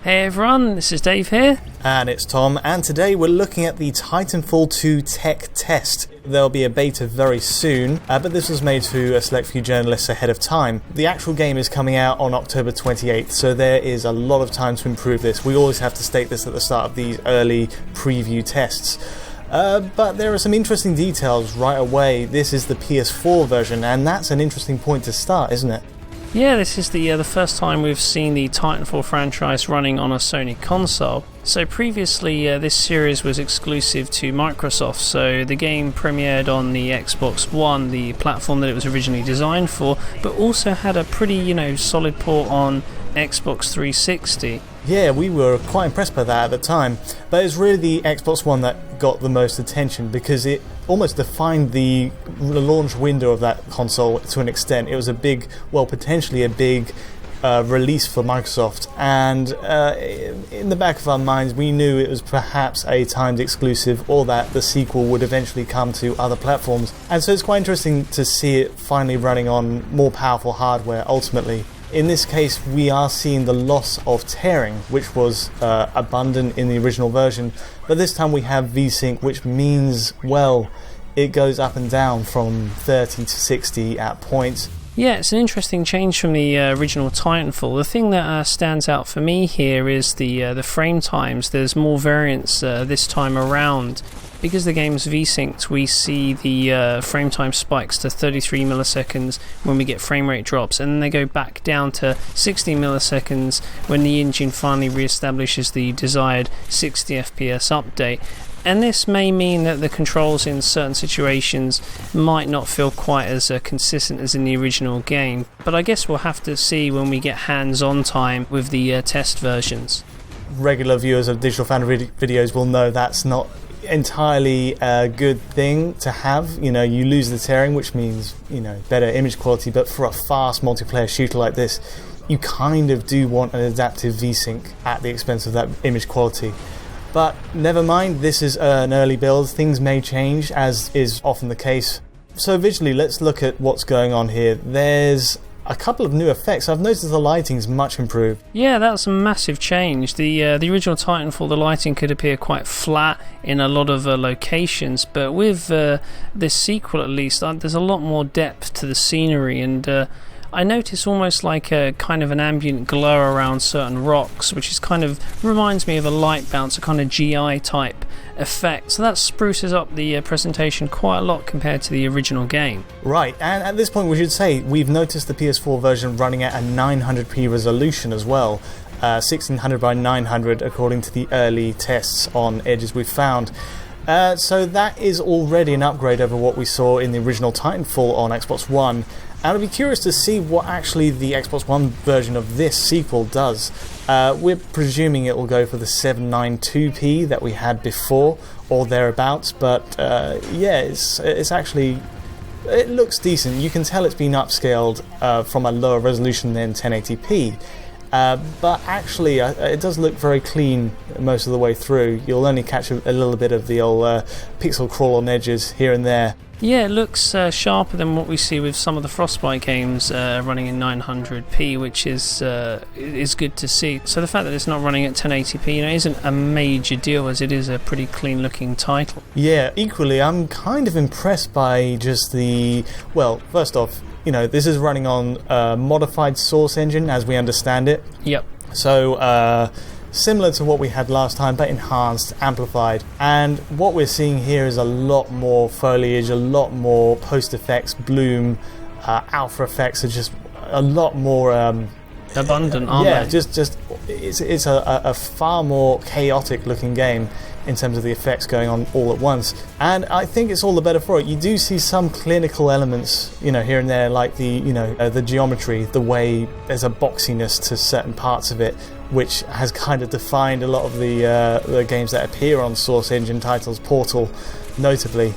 Hey everyone, this is Dave here. And it's Tom, and today we're looking at the Titanfall 2 tech test. There'll be a beta very soon, but this was made to a select few journalists ahead of time. The actual game is coming out on October 28th, so there is a lot of time to improve this. We always have to state this at the start of these early preview tests. But there are some interesting details right away. This is the PS4 version, and that's an interesting point to start, isn't it? Yeah, this is the first time we've seen the Titanfall franchise running on a Sony console. So previously this series was exclusive to Microsoft, so the game premiered on the Xbox One, the platform that it was originally designed for, but also had a pretty, solid port on Xbox 360. Yeah, we were quite impressed by that at the time, but it's really the Xbox One that got the most attention because it almost defined the launch window of that console to an extent. It was potentially a big release for Microsoft, and in the back of our minds we knew it was perhaps a timed exclusive or that the sequel would eventually come to other platforms. And so it's quite interesting to see it finally running on more powerful hardware ultimately. In this case, we are seeing the loss of tearing, which was abundant in the original version, but this time we have VSync, which means, it goes up and down from 30 to 60 at points. Yeah, it's an interesting change from the original Titanfall. The thing that stands out for me here is the frame times. There's more variance this time around. Because the game's V-synced, we see the frame time spikes to 33 milliseconds when we get frame rate drops, and then they go back down to 60 milliseconds when the engine finally re-establishes the desired 60 FPS update. And this may mean that the controls in certain situations might not feel quite as consistent as in the original game, but I guess we'll have to see when we get hands-on time with the test versions. Regular viewers of Digital Foundry videos will know that's not entirely a good thing to have. You lose the tearing, which means better image quality, but for a fast multiplayer shooter like this, you kind of do want an adaptive VSync at the expense of that image quality. But never mind, this is an early build. Things may change, as is often the case. So visually, let's look at what's going on here. There's a couple of new effects. I've noticed the lighting's much improved. Yeah, that's a massive change. The original Titanfall, the lighting could appear quite flat in a lot of locations, but with this sequel at least, there's a lot more depth to the scenery, and I notice almost like a kind of an ambient glow around certain rocks, which is reminds me of a light bounce, a kind of GI type effect. So that spruces up the presentation quite a lot compared to the original game. Right, and at this point we should say we've noticed the PS4 version running at a 900p resolution as well. 1600 by 900 according to the early tests on edges we've found. So that is already an upgrade over what we saw in the original Titanfall on Xbox One. And I'd be curious to see what actually the Xbox One version of this sequel does. We're presuming it will go for the 792p that we had before, or thereabouts, but it's actually... It looks decent. You can tell it's been upscaled from a lower resolution than 1080p. But actually, it does look very clean most of the way through. You'll only catch a little bit of the old pixel crawl on edges here and there. Yeah, it looks sharper than what we see with some of the Frostbite games running in 900p, which is good to see. So the fact that it's not running at 1080p isn't a major deal, as it is a pretty clean looking title. Yeah, equally, I'm kind of impressed by just first off, this is running on a modified Source engine as we understand it. Yep. So similar to what we had last time, but enhanced, amplified. And what we're seeing here is a lot more foliage, a lot more post effects, bloom, alpha effects are just a lot more abundant, aren't they? Just it's a far more chaotic looking game in terms of the effects going on all at once, and I think it's all the better for it. You do see some clinical elements, here and there, like the geometry, the way there's a boxiness to certain parts of it, which has kind of defined a lot of the games that appear on Source engine titles. Portal, notably,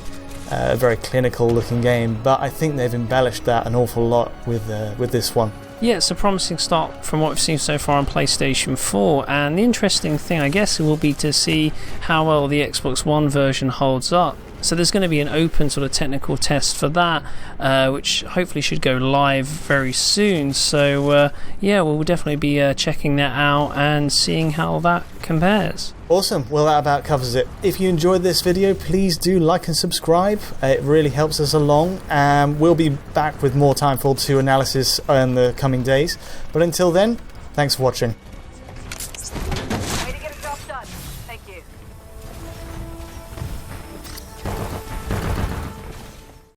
a very clinical looking game, but I think they've embellished that an awful lot with this one. Yeah, it's a promising start from what we've seen so far on PlayStation 4, and the interesting thing, I guess, will be to see how well the Xbox One version holds up. So there's going to be an open sort of technical test for that, which hopefully should go live very soon. So yeah, we'll definitely be checking that out and seeing how that compares. Awesome. Well, that about covers it. If you enjoyed this video, please do like and subscribe. It really helps us along. We'll be back with more Titanfall 2 analysis in the coming days. But until then, thanks for watching.